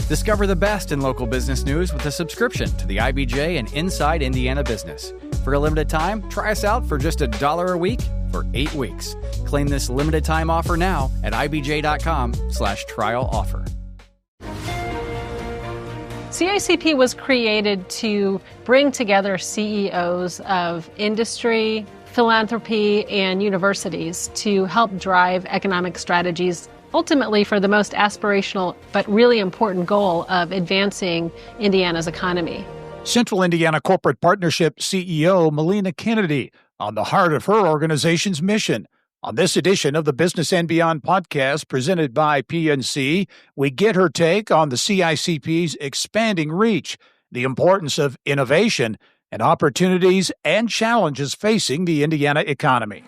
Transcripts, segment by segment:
Discover the best in local business news with a subscription to the IBJ and Inside Indiana Business. For a limited time, try us out for just $1 a week for 8 weeks. Claim this limited time offer now at ibj.com/trial offer. CICP was created to bring together CEOs of industry, philanthropy, and universities to help drive economic strategies, ultimately for the most aspirational but really important goal of advancing Indiana's economy. Central Indiana Corporate Partnership CEO Melina Kennedy on the heart of her organization's mission. On this edition of the Business and Beyond podcast presented by PNC, we get her take on the CICP's expanding reach, the importance of innovation, and opportunities and challenges facing the Indiana economy.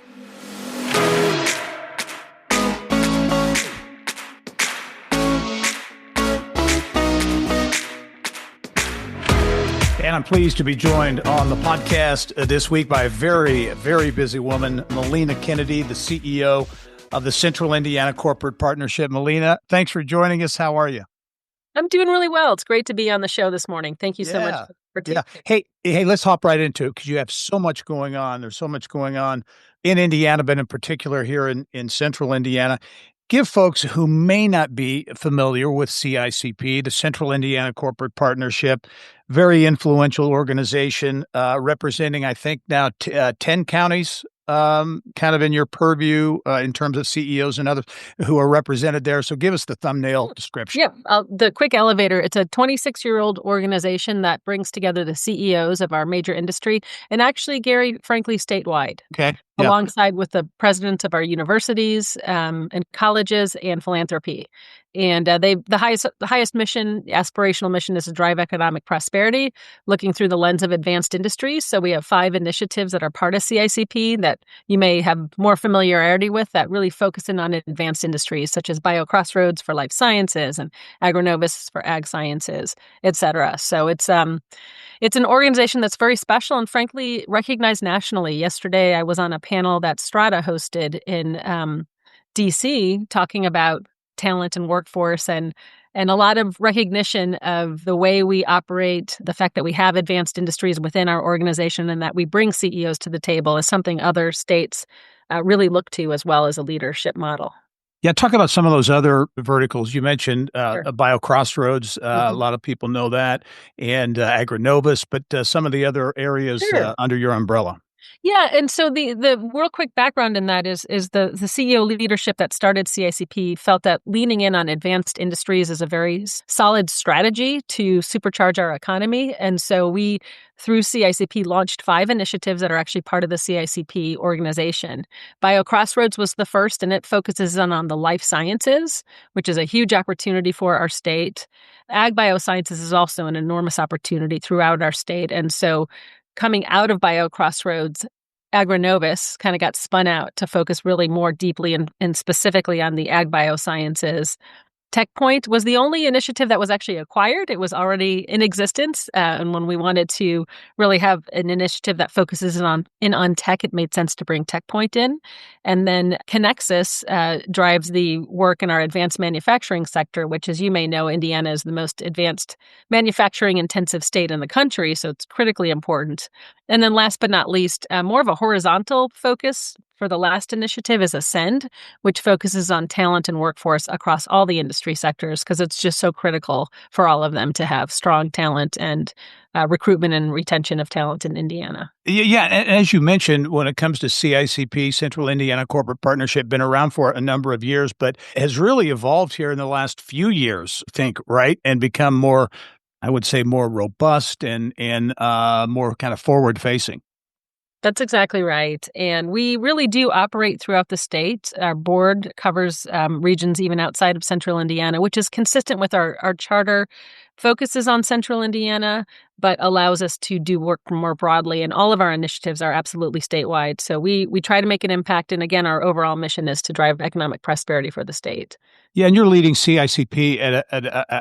And I'm pleased to be joined on the podcast this week by a very, very busy woman, Melina Kennedy, the CEO of the Central Indiana Corporate Partnership. Melina, thanks for joining us. How are you? I'm doing really well. It's great to be on the show this morning. Thank you so much for taking Hey, let's hop right into it because you have so much going on. There's so much going on in Indiana, but in particular here in Central Indiana. Give folks who may not be familiar with CICP, the Central Indiana Corporate Partnership, very influential organization representing, I think, now 10 counties kind of in your purview in terms of CEOs and others who are represented there. So give us the thumbnail description. Yeah, the quick elevator. It's a 26-year-old organization that brings together the CEOs of our major industry and actually, Gary, frankly, statewide. Okay. Alongside with the presidents of our universities and colleges and philanthropy. And the highest mission, aspirational mission is to drive economic prosperity, looking through the lens of advanced industries. So we have 5 initiatives that are part of CICP that you may have more familiarity with that really focus in on advanced industries, such as BioCrossroads for life sciences and AgriNovus for ag sciences, et cetera. So it's an organization that's very special and frankly recognized nationally. Yesterday, I was on a panel that Strata hosted in D.C. talking about talent and workforce and a lot of recognition of the way we operate, the fact that we have advanced industries within our organization and that we bring CEOs to the table is something other states really look to as well as a leadership model. Yeah, talk about some of those other verticals. You mentioned Sure. BioCrossroads. A lot of people know that, and AgriNovus, but some of the other areas Sure. under your umbrella. Yeah, and so the real quick background in that is the CEO leadership that started CICP felt that leaning in on advanced industries is a very solid strategy to supercharge our economy. And so we, through CICP, launched 5 initiatives that are actually part of the CICP organization. BioCrossroads was the first, and it focuses on the life sciences, which is a huge opportunity for our state. Agbiosciences is also an enormous opportunity throughout our state. And so coming out of BioCrossroads, AgriNovus kind of got spun out to focus really more deeply and specifically on the ag biosciences. TechPoint was the only initiative that was actually acquired. It was already in existence. And when we wanted to really have an initiative that focuses on tech, it made sense to bring TechPoint in. And then Connexus drives the work in our advanced manufacturing sector, which, as you may know, Indiana is the most advanced manufacturing intensive state in the country. So it's critically important. And then last but not least, more of a horizontal focus for the last initiative is Ascend, which focuses on talent and workforce across all the industry sectors because it's just so critical for all of them to have strong talent and recruitment and retention of talent in Indiana. Yeah, and as you mentioned, when it comes to CICP, Central Indiana Corporate Partnership, been around for a number of years, but has really evolved here in the last few years, I think, right? And become more, I would say, more robust and more kind of forward-facing. That's exactly right. And we really do operate throughout the state. Our board covers regions even outside of Central Indiana, which is consistent with our charter, focuses on Central Indiana, but allows us to do work more broadly. And all of our initiatives are absolutely statewide. So we try to make an impact. And again, our overall mission is to drive economic prosperity for the state. Yeah, and you're leading CICP at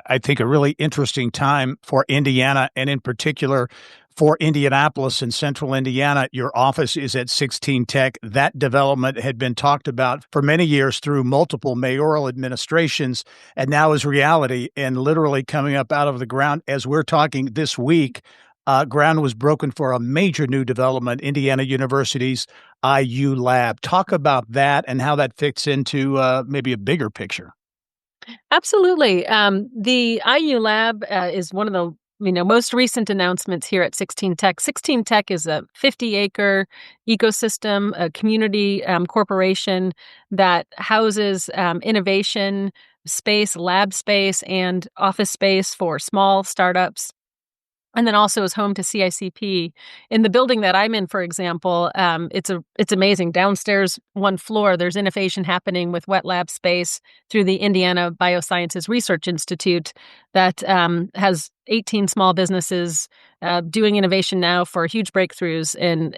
I think, a really interesting time for Indiana, and in particular, for Indianapolis in central Indiana. Your office is at 16 Tech. That development had been talked about for many years through multiple mayoral administrations and now is reality and literally coming up out of the ground as we're talking this week. Ground was broken for a major new development, Indiana University's IU lab. Talk about that and how that fits into maybe a bigger picture. Absolutely. The IU lab is one of the most recent announcements here at 16 Tech. 16 Tech is a 50-acre ecosystem, a community corporation that houses innovation space, lab space, and office space for small startups. And then also is home to CICP. In the building that I'm in, for example, it's amazing. Downstairs, one floor, there's innovation happening with wet lab space through the Indiana Biosciences Research Institute that has 18 small businesses doing innovation now for huge breakthroughs in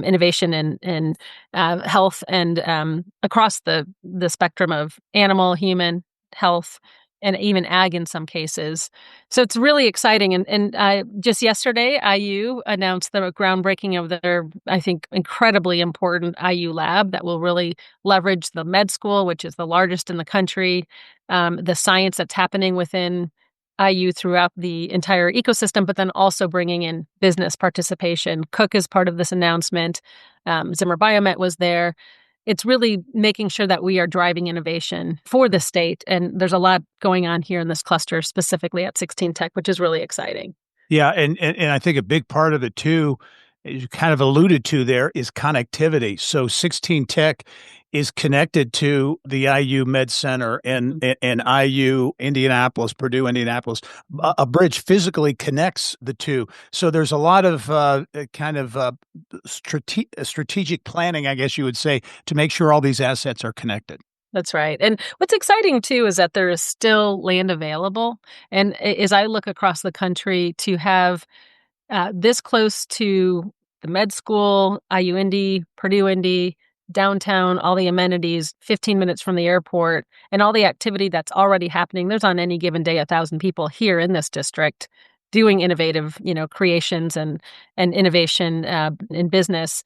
innovation in health and across the spectrum of animal, human health, and even ag in some cases. So it's really exciting. And just yesterday, IU announced the groundbreaking of their, I think, incredibly important IU lab that will really leverage the med school, which is the largest in the country, the science that's happening within IU throughout the entire ecosystem, but then also bringing in business participation. Cook is part of this announcement. Zimmer Biomet was there. It's really making sure that we are driving innovation for the state. And there's a lot going on here in this cluster, specifically at 16 Tech, which is really exciting. Yeah, and I think a big part of it, too, as you kind of alluded to there, is connectivity. So 16 Tech is connected to the IU Med Center and IU Indianapolis, Purdue Indianapolis. A bridge physically connects the two. So there's a lot of strategic planning, I guess you would say, to make sure all these assets are connected. That's right. And what's exciting, too, is that there is still land available. And as I look across the country to have this close to the med school, IU Indy, Purdue Indy, downtown, all the amenities, 15 minutes from the airport, and all the activity that's already happening. There's on any given day 1,000 people here in this district doing innovative, creations and innovation in business.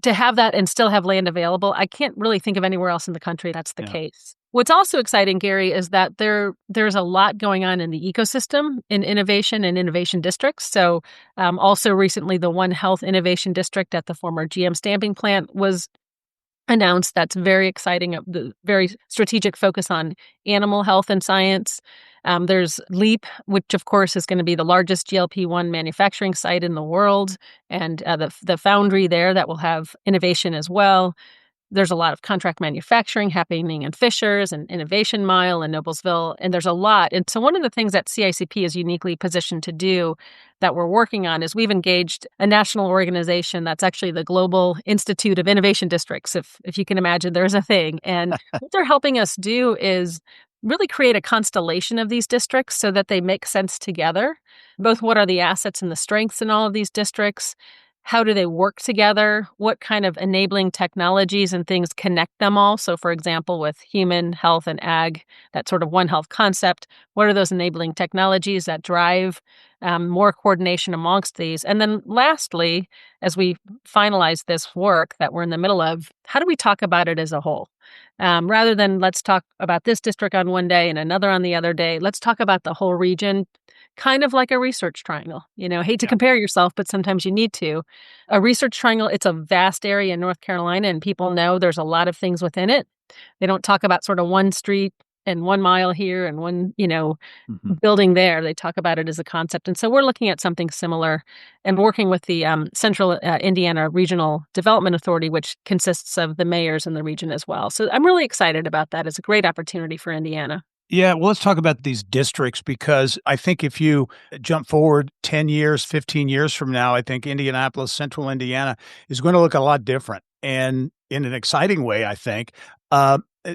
To have that and still have land available, I can't really think of anywhere else in the country that's the case. What's also exciting, Gary, is that there's a lot going on in the ecosystem in innovation and innovation districts. So also recently, the One Health Innovation District at the former GM stamping plant was announced. That's very exciting, the very strategic focus on animal health and science. There's LEAP, which, of course, is going to be the largest GLP-1 manufacturing site in the world, and the foundry there that will have innovation as well. There's a lot of contract manufacturing happening in Fishers and Innovation Mile and Noblesville, and there's a lot. And so one of the things that CICP is uniquely positioned to do that we're working on is we've engaged a national organization that's actually the Global Institute of Innovation Districts, if you can imagine there's a thing. And what they're helping us do is really create a constellation of these districts so that they make sense together. Both what are the assets and the strengths in all of these districts? How do they work together? What kind of enabling technologies and things connect them all? So, for example, with human, health, and ag, that sort of One Health concept, what are those enabling technologies that drive more coordination amongst these? And then lastly, as we finalize this work that we're in the middle of, how do we talk about it as a whole? Rather than let's talk about this district on one day and another on the other day, let's talk about the whole region, kind of like a research triangle. Hate to compare yourself, but sometimes you need to. A research triangle, it's a vast area in North Carolina, and people know there's a lot of things within it. They don't talk about sort of one street and 1 mile here and one, building there. They talk about it as a concept. And so we're looking at something similar and working with the Central Indiana Regional Development Authority, which consists of the mayors in the region as well. So I'm really excited about that. It's a great opportunity for Indiana. Yeah, well, let's talk about these districts because I think if you jump forward 10 years, 15 years from now, I think Indianapolis, Central Indiana is going to look a lot different and in an exciting way, I think.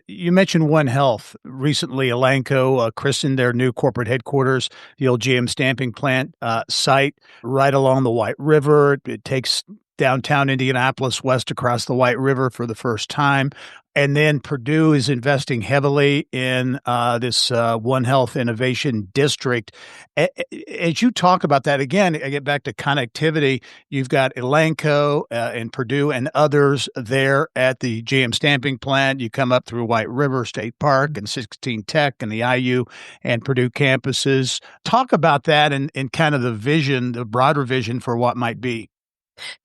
You mentioned One Health. Recently, Elanco christened their new corporate headquarters, the old GM stamping plant site right along the White River. It takes downtown Indianapolis west across the White River for the first time. And then Purdue is investing heavily in this One Health Innovation District. As you talk about that, again, I get back to connectivity. You've got Elanco and Purdue and others there at the GM stamping plant. You come up through White River State Park and 16 Tech and the IU and Purdue campuses. Talk about that and kind of the vision, the broader vision for what might be.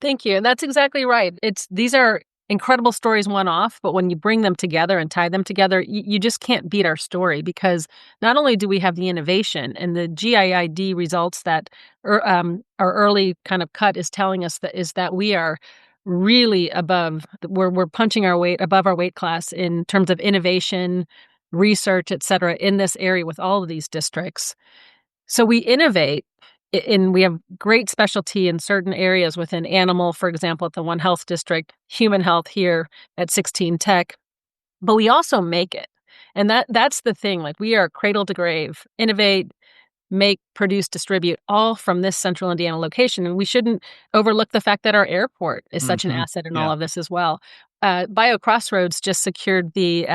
Thank you. And that's exactly right. These are incredible stories one off, but when you bring them together and tie them together, you just can't beat our story, because not only do we have the innovation and the GIID results that our early kind of cut is telling us that we are really we're punching our weight above our weight class in terms of innovation, research, et cetera, in this area with all of these districts. So we innovate, and we have great specialty in certain areas within animal, for example, at the One Health District, human health here at 16 Tech, but we also make it. And that's the thing. Like, we are cradle to grave, innovate, make, produce, distribute, all from this central Indiana location. And we shouldn't overlook the fact that our airport is such an asset in all of this as well. BioCrossroads just secured the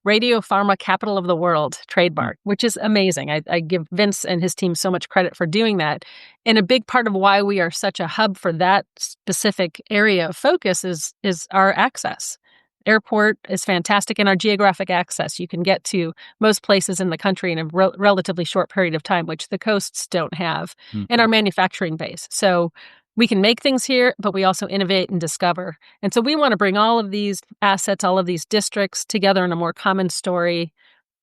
Radio Pharma Capital of the World trademark, which is amazing. I give Vince and his team so much credit for doing that. And a big part of why we are such a hub for that specific area of focus is our access. Airport is fantastic, and our geographic access. You can get to most places in the country in a relatively short period of time, which the coasts don't have, and our manufacturing base. So we can make things here, but we also innovate and discover. And so we want to bring all of these assets, all of these districts together in a more common story,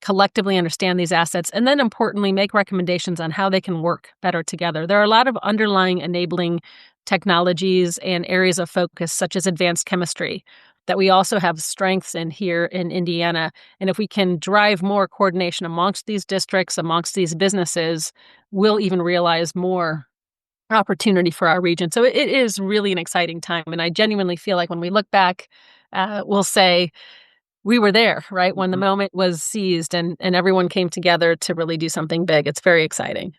collectively understand these assets, and then importantly, make recommendations on how they can work better together. There are a lot of underlying enabling technologies and areas of focus, such as advanced chemistry, that we also have strengths in here in Indiana. And if we can drive more coordination amongst these districts, amongst these businesses, we'll even realize more opportunity for our region. So it is really an exciting time. And I genuinely feel like when we look back, we'll say we were there, right? When the moment was seized and everyone came together to really do something big. It's very exciting.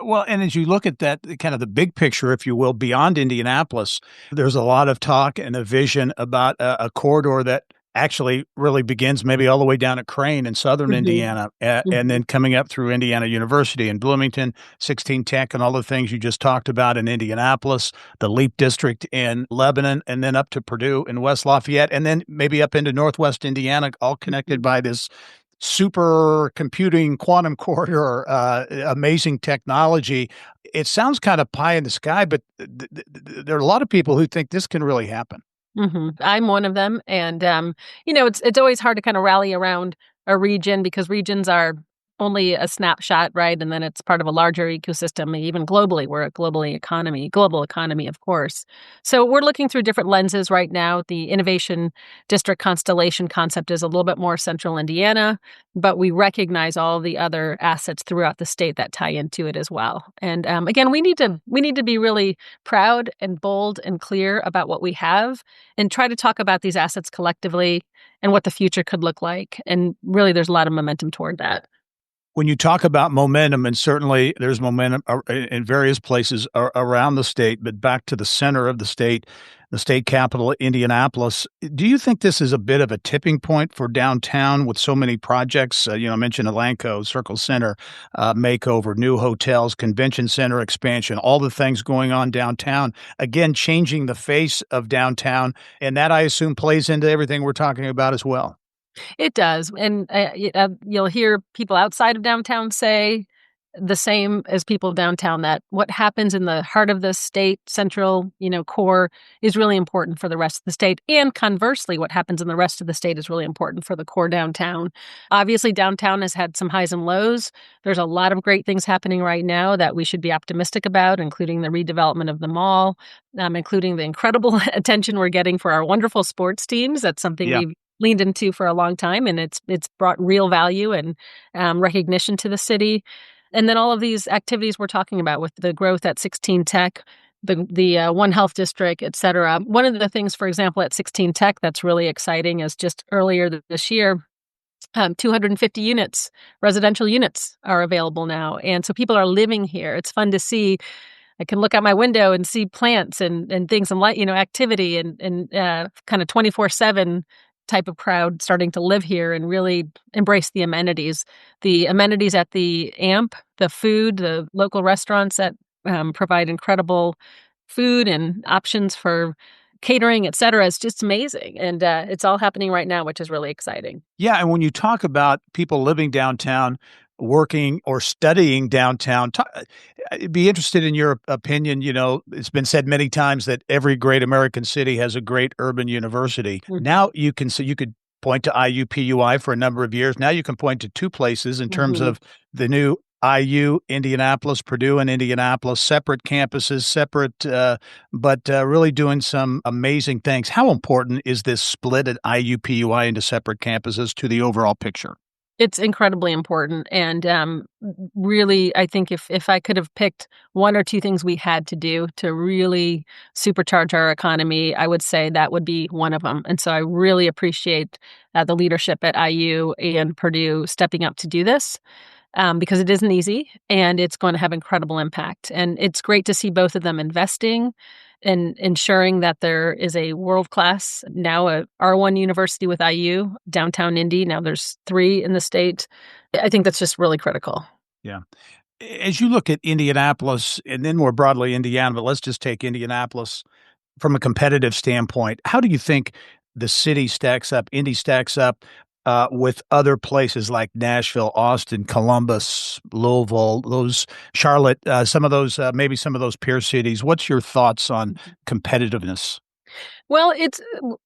Well, and as you look at that, kind of the big picture, if you will, beyond Indianapolis, there's a lot of talk and a vision about a corridor that actually really begins maybe all the way down at Crane in southern Indiana, and then coming up through Indiana University and Bloomington, 16 Tech, and all the things you just talked about in Indianapolis, the LEAP District in Lebanon, and then up to Purdue in West Lafayette, and then maybe up into Northwest Indiana, all connected by this super computing quantum corridor, amazing technology. It sounds kind of pie in the sky, but there are a lot of people who think this can really happen. I'm one of them. And, it's always hard to kind of rally around a region, because regions are only a snapshot, right? And then it's part of a larger ecosystem. Even globally, we're a global economy, of course. So we're looking through different lenses right now. The Innovation District Constellation concept is a little bit more central Indiana, but we recognize all the other assets throughout the state that tie into it as well. And again, we need to be really proud and bold and clear about what we have, and try to talk about these assets collectively and what the future could look like. And really, there's a lot of momentum toward that. When you talk about momentum, and certainly there's momentum in various places around the state, but back to the center of the state capital, Indianapolis, do you think this is a bit of a tipping point for downtown with so many projects? I mentioned Elanco, Circle Center, makeover, new hotels, convention center expansion, all the things going on downtown, again, changing the face of downtown. And that, I assume, plays into everything we're talking about as well. It does. And you'll hear people outside of downtown say the same as people downtown, that what happens in the heart of the state, central, core, is really important for the rest of the state. And conversely, what happens in the rest of the state is really important for the core downtown. Obviously, downtown has had some highs and lows. There's a lot of great things happening right now that we should be optimistic about, including the redevelopment of the mall, including the incredible attention we're getting for our wonderful sports teams. That's something we've leaned into for a long time, and it's brought real value and recognition to the city. And then all of these activities we're talking about with the growth at 16 Tech, the One Health District, et cetera. One of the things, for example, at 16 Tech that's really exciting is just earlier this year, 250 units, residential units, are available now. And so people are living here. It's fun to see. I can look out my window and see plants and things and light, activity and kind of 24/7 type of crowd starting to live here and really embrace the amenities. The amenities at the AMP, the food, the local restaurants that provide incredible food and options for catering, et cetera, is just amazing. And it's all happening right now, which is really exciting. Yeah, and when you talk about people living downtown, working or studying downtown, I'd be interested in your opinion. It's been said many times that every great American city has a great urban university. Mhm. Now you could point to IUPUI for a number of years. Now you can point to two places in terms of the new IU, Indianapolis, Purdue and Indianapolis, separate campuses, but really doing some amazing things. How important is this split at IUPUI into separate campuses to the overall picture? It's incredibly important. And really, I think if I could have picked one or two things we had to do to really supercharge our economy, I would say that would be one of them. And so I really appreciate the leadership at IU and Purdue stepping up to do this. Because it isn't easy and it's going to have incredible impact. And it's great to see both of them investing and ensuring that there is a world-class, now a R1 university with IU, downtown Indy. Now there's 3 in the state. I think that's just really critical. Yeah. As you look at Indianapolis and then more broadly Indiana, but let's just take Indianapolis from a competitive standpoint, how do you think the city stacks up, Indy stacks up with other places like Nashville, Austin, Columbus, Louisville, Charlotte, maybe some of those peer cities? What's your thoughts on competitiveness? Well,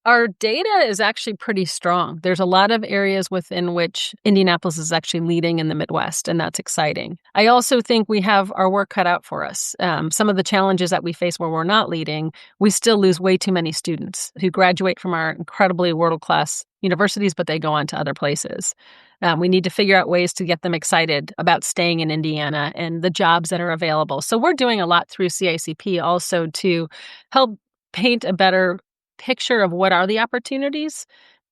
our data is actually pretty strong. There's a lot of areas within which Indianapolis is actually leading in the Midwest, and that's exciting. I also think we have our work cut out for us. Some of the challenges that we face where we're not leading, we still lose way too many students who graduate from our incredibly world-class universities, but they go on to other places. We need to figure out ways to get them excited about staying in Indiana and the jobs that are available. So we're doing a lot through CICP also to help paint a better picture of what are the opportunities.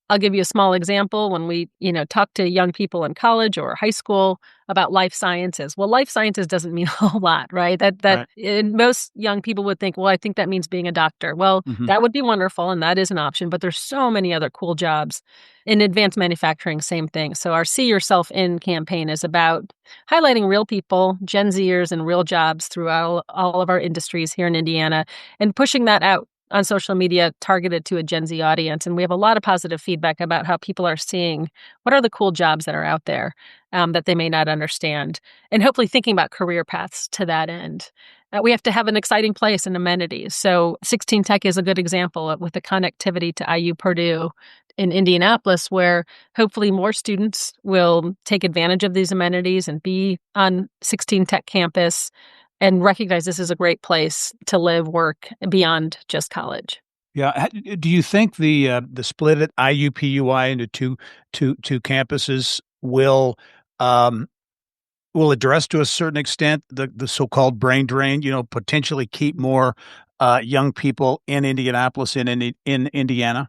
I'll give you a small example. When we, talk to young people in college or high school about life sciences, well, life sciences doesn't mean a whole lot, right? Right. And most young people would think, well, I think that means being a doctor. Well, that would be wonderful, and that is an option, but there's so many other cool jobs. In advanced manufacturing, same thing. So our See Yourself In campaign is about highlighting real people, Gen Zers, and real jobs throughout all of our industries here in Indiana and pushing that out on social media targeted to a Gen Z audience. And we have a lot of positive feedback about how people are seeing what are the cool jobs that are out there that they may not understand, and hopefully thinking about career paths to that end. We have to have an exciting place and amenities. So 16 Tech is a good example with the connectivity to IU Purdue in Indianapolis, where hopefully more students will take advantage of these amenities and be on 16 Tech campus and recognize this is a great place to live, work beyond just college. Yeah. Do you think the split at IUPUI into two campuses will address to a certain extent the so-called brain drain? Potentially keep more young people in Indianapolis in Indiana.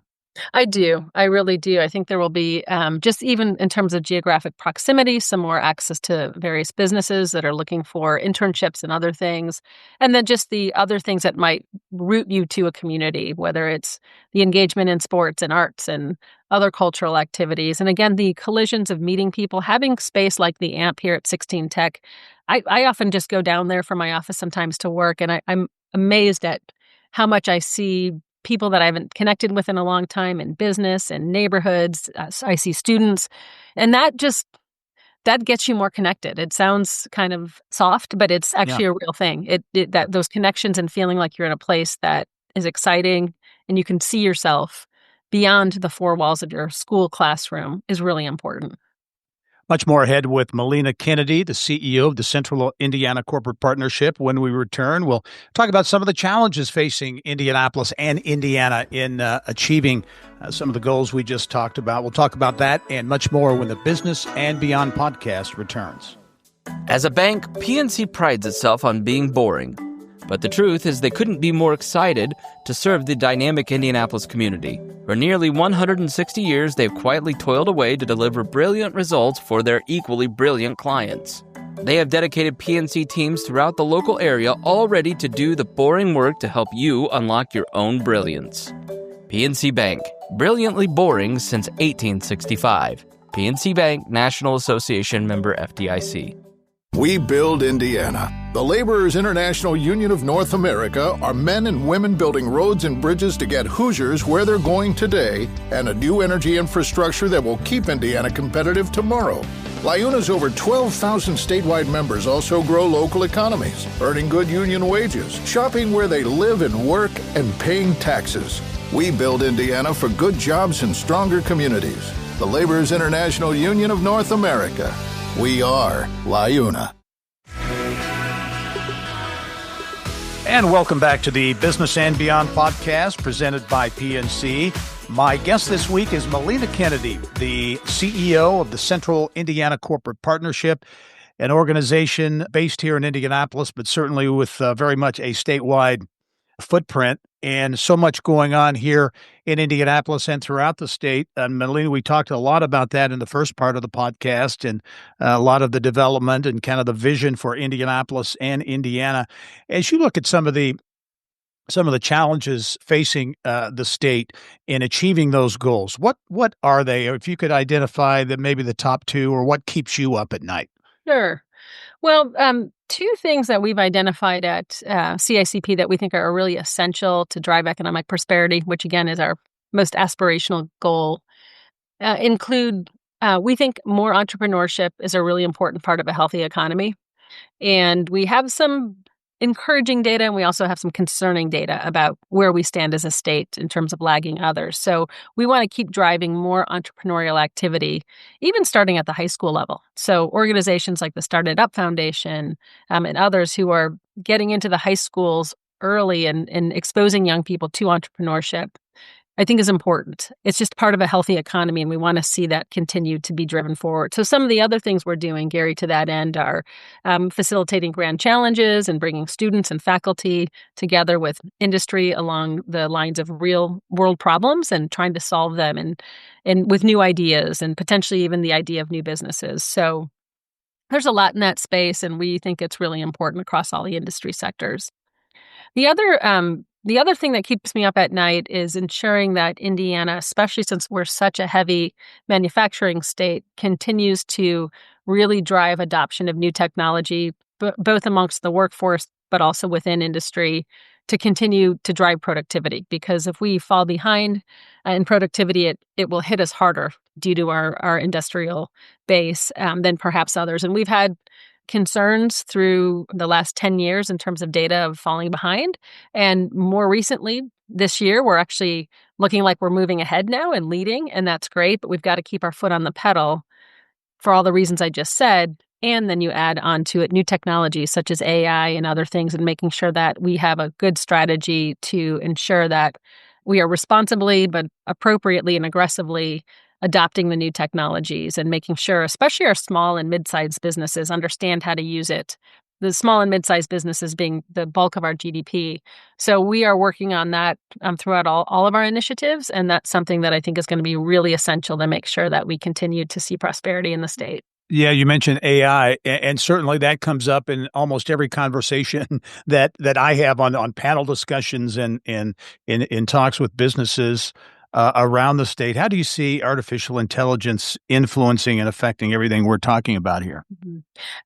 I do. I really do. I think there will be, just even in terms of geographic proximity, some more access to various businesses that are looking for internships and other things. And then just the other things that might root you to a community, whether it's the engagement in sports and arts and other cultural activities. And again, the collisions of meeting people, having space like the AMP here at 16 Tech. I often just go down there from my office sometimes to work, and I'm amazed at how much I see people that I haven't connected with in a long time in business and neighborhoods. I see students, and that gets you more connected. It sounds kind of soft, but it's actually a real thing. That those connections and feeling like you're in a place that is exciting and you can see yourself beyond the 4 walls of your school classroom is really important. Much more ahead with Melina Kennedy, the CEO of the Central Indiana Corporate Partnership. When we return, we'll talk about some of the challenges facing Indianapolis and Indiana in achieving some of the goals we just talked about. We'll talk about that and much more when the Business and Beyond podcast returns. As a bank, PNC prides itself on being boring. But the truth is they couldn't be more excited to serve the dynamic Indianapolis community. For nearly 160 years, they've quietly toiled away to deliver brilliant results for their equally brilliant clients. They have dedicated PNC teams throughout the local area all ready to do the boring work to help you unlock your own brilliance. PNC Bank, brilliantly boring since 1865. PNC Bank, National Association member FDIC. We build Indiana. The Laborers International Union of North America are men and women building roads and bridges to get Hoosiers where they're going today and a new energy infrastructure that will keep Indiana competitive tomorrow. LIUNA's over 12,000 statewide members also grow local economies, earning good union wages, shopping where they live and work, and paying taxes. We build Indiana for good jobs and stronger communities. The Laborers International Union of North America. We are LIUNA. And welcome back to the Business and Beyond podcast presented by PNC. My guest this week is Melina Kennedy, the CEO of the Central Indiana Corporate Partnership, an organization based here in Indianapolis, but certainly with very much a statewide footprint and so much going on here in Indianapolis and throughout the state. And Melina, we talked a lot about that in the first part of the podcast and a lot of the development and kind of the vision for Indianapolis and Indiana. As you look at some of the challenges facing the state in achieving those goals, what are they? Or if you could identify that maybe the top two, or what keeps you up at night? Sure. Well, two things that we've identified at CICP that we think are really essential to drive economic prosperity, which again is our most aspirational goal, include we think more entrepreneurship is a really important part of a healthy economy. And we have some encouraging data, and we also have some concerning data about where we stand as a state in terms of lagging others. So we want to keep driving more entrepreneurial activity, even starting at the high school level. So organizations like the Started Up Foundation and others who are getting into the high schools early and exposing young people to entrepreneurship, I think is important. It's just part of a healthy economy, and we want to see that continue to be driven forward. So some of the other things we're doing, Gerry, to that end are facilitating grand challenges and bringing students and faculty together with industry along the lines of real world problems and trying to solve them and with new ideas and potentially even the idea of new businesses. So there's a lot in that space, and we think it's really important across all the industry sectors. The other thing that keeps me up at night is ensuring that Indiana, especially since we're such a heavy manufacturing state, continues to really drive adoption of new technology, both amongst the workforce, but also within industry, to continue to drive productivity. Because if we fall behind in productivity, it will hit us harder due to our industrial base than perhaps others. And we've had concerns through the last 10 years in terms of data of falling behind. And more recently, this year, we're actually looking like we're moving ahead now and leading, and that's great, but we've got to keep our foot on the pedal for all the reasons I just said. And then you add onto it new technologies such as AI and other things, and making sure that we have a good strategy to ensure that we are responsibly but appropriately and aggressively adopting the new technologies and making sure, especially our small and mid-sized businesses, understand how to use it. The small and mid-sized businesses being the bulk of our GDP. So we are working on that throughout all of our initiatives, and that's something that I think is going to be really essential to make sure that we continue to see prosperity in the state. Yeah, you mentioned AI, and certainly that comes up in almost every conversation that I have on panel discussions and in talks with businesses around the state. How do you see artificial intelligence influencing and affecting everything we're talking about here? Mm-hmm.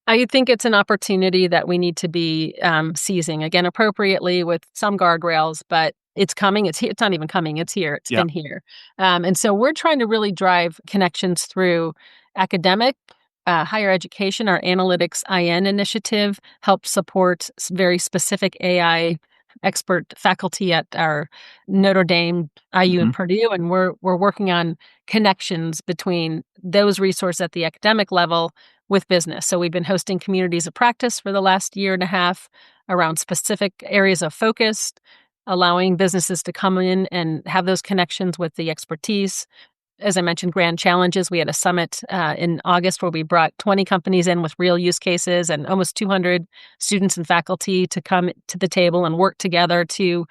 I think it's an opportunity that we need to be seizing, again, appropriately with some guardrails, but it's coming. It's here. It's not even coming. It's here. It's been here. And so we're trying to really drive connections through academic, higher education. Our Analytics IN initiative helps support very specific AI expert faculty at our Notre Dame, IU, and Purdue, and we're working on connections between those resources at the academic level with business. So we've been hosting communities of practice for the last year and a half around specific areas of focus, allowing businesses to come in and have those connections with the expertise. As I mentioned, grand challenges. We had a summit in August where we brought 20 companies in with real use cases and almost 200 students and faculty to come to the table and work together to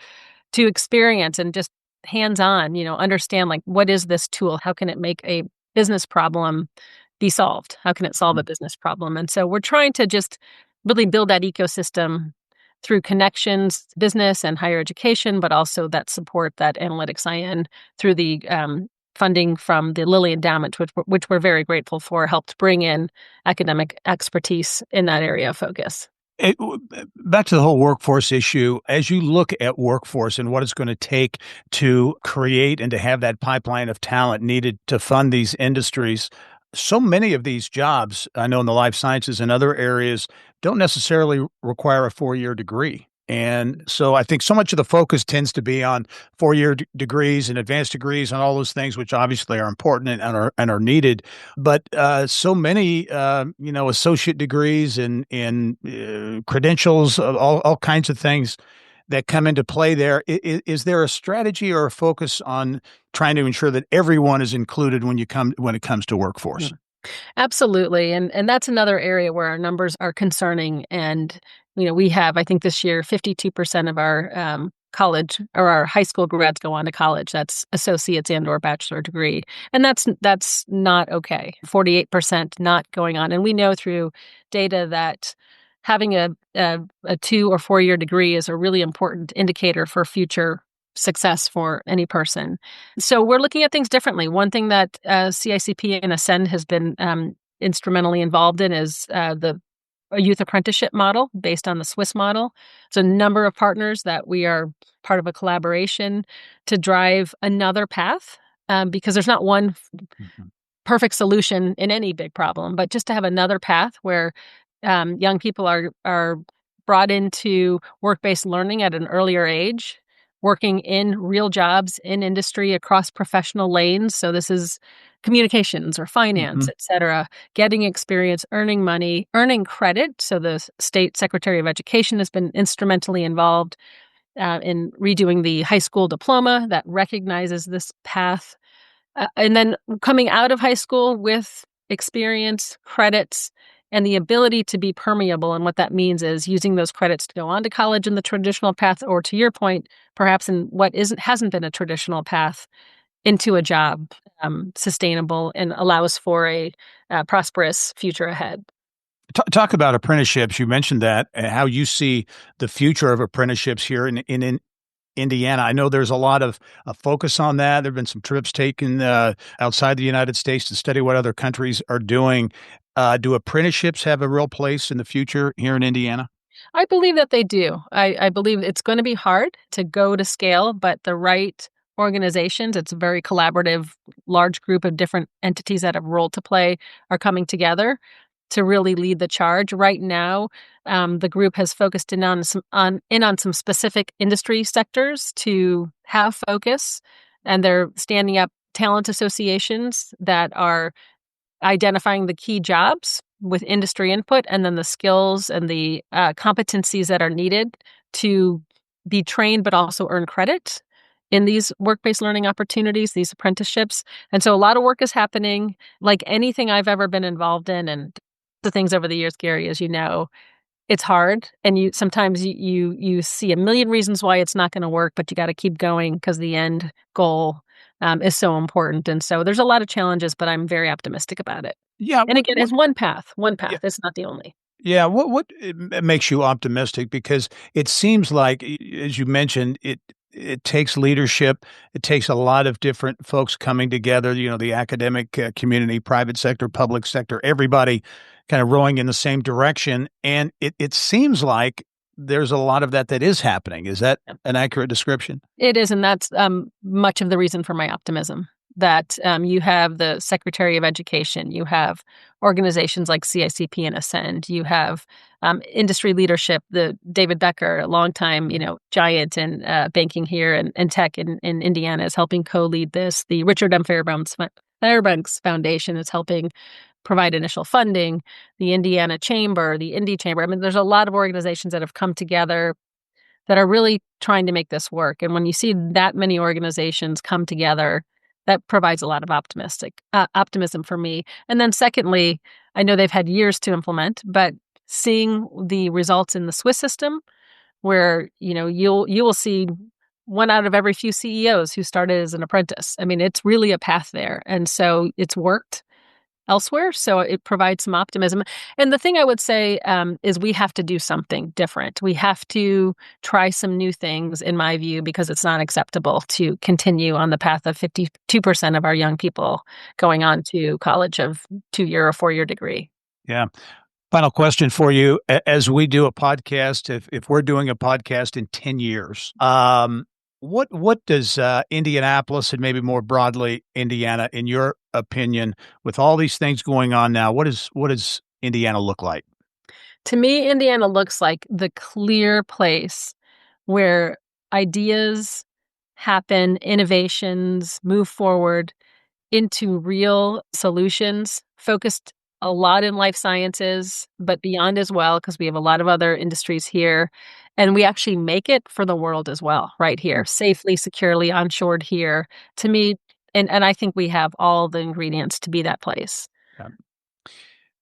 experience and just hands-on, understand, like, what is this tool? How can it make a business problem be solved? How can it solve a business problem? And so we're trying to just really build that ecosystem through connections, business and higher education, but also that support, that analytics IN through the funding from the Lilly Endowment, which we're very grateful for, helped bring in academic expertise in that area of focus. Back to the whole workforce issue, as you look at workforce and what it's going to take to create and to have that pipeline of talent needed to fund these industries, so many of these jobs, I know in the life sciences and other areas, don't necessarily require a 4-year degree. And so I think so much of the focus tends to be on 4-year degrees and advanced degrees and all those things, which obviously are important and are needed. But so many, associate degrees and credentials, all kinds of things that come into play there. Is there a strategy or a focus on trying to ensure that everyone is included when it comes to workforce? Absolutely. And that's another area where our numbers are concerning. And, we have, I think this year, 52% of our college or our high school grads go on to college. That's associates and or bachelor degree. And that's not okay. 48% not going on. And we know through data that having a 2 or 4 year degree is a really important indicator for future success for any person. So we're looking at things differently. One thing that CICP and Ascend has been instrumentally involved in is a youth apprenticeship model based on the Swiss model. It's a number of partners that we are part of a collaboration to drive another path because there's not one perfect solution in any big problem, but just to have another path where young people are brought into work-based learning at an earlier age, working in real jobs in industry across professional lanes. So this is communications or finance, et cetera, getting experience, earning money, earning credit. So the State Secretary of Education has been instrumentally involved in redoing the high school diploma that recognizes this path. And then coming out of high school with experience, credits, and the ability to be permeable. And what that means is using those credits to go on to college in the traditional path, or to your point, perhaps in what hasn't been a traditional path, into a job, sustainable, and allows for a prosperous future ahead. Talk about apprenticeships. You mentioned that, and how you see the future of apprenticeships here in Indiana. I know there's a lot of focus on that. There have been some trips taken outside the United States to study what other countries are doing. Do apprenticeships have a real place in the future here in Indiana? I believe that they do. I believe it's going to be hard to go to scale, but the right organizations, it's a very collaborative, large group of different entities that have a role to play, are coming together to really lead the charge. Right now, the group has focused in on some specific industry sectors to have focus, and they're standing up talent associations that are identifying the key jobs with industry input, and then the skills and the competencies that are needed to be trained but also earn credit in these work-based learning opportunities, these apprenticeships. And so a lot of work is happening. Like anything I've ever been involved in, and the things over the years, Gerry, as you know, it's hard. And sometimes you see a million reasons why it's not going to work, but you got to keep going because the end goal is so important. And so there's a lot of challenges, but I'm very optimistic about it. Yeah. And again, it's one path. Yeah. It's not the only. Yeah. What makes you optimistic? Because it seems like, as you mentioned, it takes leadership. It takes a lot of different folks coming together, the academic community, private sector, public sector, everybody kind of rowing in the same direction. And it seems like there's a lot of that is happening. Is that an accurate description? It is. And that's much of the reason for my optimism, that you have the Secretary of Education, you have organizations like CICP and Ascend, you have industry leadership. The David Becker, a longtime, giant in banking here and tech in Indiana, is helping co-lead this. The Richard M. Fairbanks Foundation is helping provide initial funding. The Indiana Chamber, the Indy Chamber. I mean, there's a lot of organizations that have come together that are really trying to make this work. And when you see that many organizations come together, that provides a lot of optimism for me. And then secondly, I know they've had years to implement, but seeing the results in the Swiss system, where you will see 1 out of every few CEOs who started as an apprentice. I mean, it's really a path there, and so it's worked. elsewhere. So it provides some optimism. And the thing I would say is we have to do something different. We have to try some new things, in my view, because it's not acceptable to continue on the path of 52% of our young people going on to college of 2-year or 4-year degree. Yeah. Final question for you. As we do a podcast, if we're doing a podcast in 10 years, what does Indianapolis and maybe more broadly Indiana, in your opinion, with all these things going on now, what does Indiana look like? To me, Indiana looks like the clear place where ideas happen, innovations move forward into real solutions, focused a lot in life sciences, but beyond as well, because we have a lot of other industries here. And we actually make it for the world as well, right here, safely, securely, onshored here. To me, and I think we have all the ingredients to be that place. Yeah.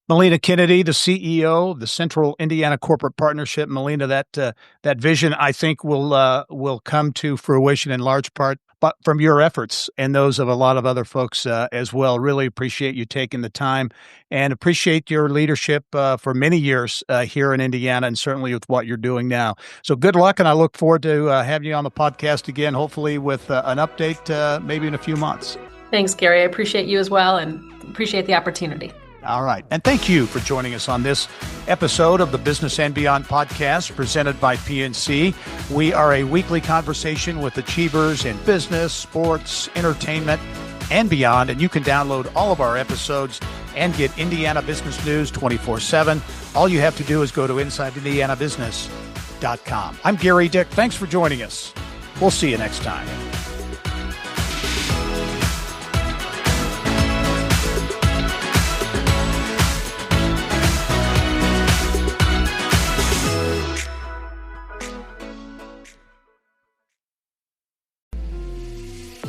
Melina Kennedy, the CEO of the Central Indiana Corporate Partnership. Melina, that vision, I think, will come to fruition in large part but from your efforts and those of a lot of other folks as well. Really appreciate you taking the time and appreciate your leadership for many years here in Indiana and certainly with what you're doing now. So good luck, and I look forward to having you on the podcast again, hopefully with an update maybe in a few months. Thanks, Gerry. I appreciate you as well and appreciate the opportunity. All right. And thank you for joining us on this episode of the Business and Beyond podcast presented by PNC. We are a weekly conversation with achievers in business, sports, entertainment, and beyond. And you can download all of our episodes and get Indiana business news 24/7. All you have to do is go to InsideIndianaBusiness.com. I'm Gerry Dick. Thanks for joining us. We'll see you next time.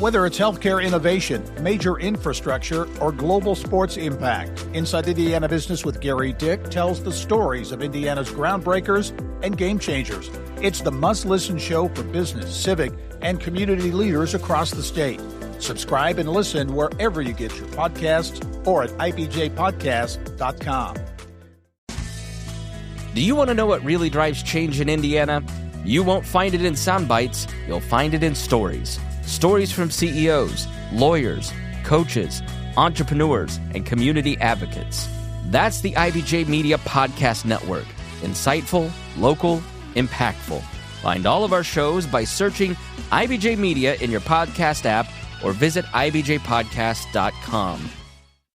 Whether it's healthcare innovation, major infrastructure, or global sports impact, Inside Indiana Business with Gerry Dick tells the stories of Indiana's groundbreakers and game changers. It's the must-listen show for business, civic, and community leaders across the state. Subscribe and listen wherever you get your podcasts or at ibjpodcast.com. Do you want to know what really drives change in Indiana? You won't find it in sound bites. You'll find it in stories. Stories from CEOs, lawyers, coaches, entrepreneurs, and community advocates. That's the IBJ Media Podcast Network. Insightful, local, impactful. Find all of our shows by searching IBJ Media in your podcast app or visit ibjpodcast.com.